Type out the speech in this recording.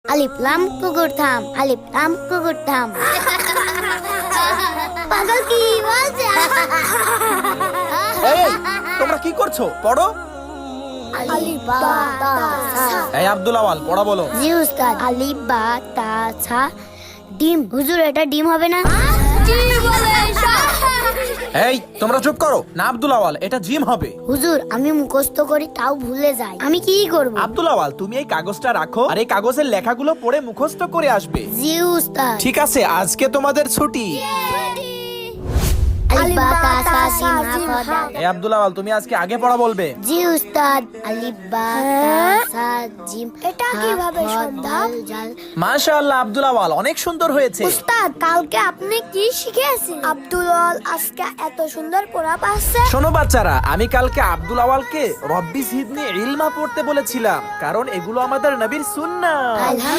আলিফ লাম কুকুর থাম, আলিফ লাম কুকুর থাম। পাগল কি বলছে? এই তোমরা কি করছো? পড়ো। আলিফ বা তা সা। এই আব্দুল আওয়াল পড়া বলো। জি উস্তাদ। আলিফ বা তা সা ডিম। হুজুর এটা ডিম হবে না? এই তোমরা চুপ করো না। আব্দুল আওয়াল এটা জিম হবে। হুজুর আমি মুখস্থ করি তাও ভুলে যাই, আমি কি করব? আব্দুল আওয়াল তুমি এই কাগজটা রাখো আর এই কাগজের লেখাগুলো পড়ে মুখস্থ করে আসবে। জি উস্তাদ। ঠিক আছে, আজকে তোমাদের ছুটি। আলিফ বা তা সা জিম হা খ। এই আব্দুল আওয়াল তুমি আজকে আগে পড়া বলবে। জি উস্তাদ। আলিফ বা তা সা জিম। এটা কিভাবে সম্ভব? মাশাআল্লাহ আব্দুল আওয়াল অনেক সুন্দর হয়েছে। উস্তাদ কালকে আপনি কি শিখিয়েছেন? আব্দুল আজকে এত সুন্দর পড়া পাচ্ছে। শোনো বাচ্চারা, আমি কালকে আব্দুল আওয়ালকে রব্বি জিদনি ইলমা পড়তে বলেছিলাম, কারণ এগুলো আমাদের নবীর সুন্নাহ।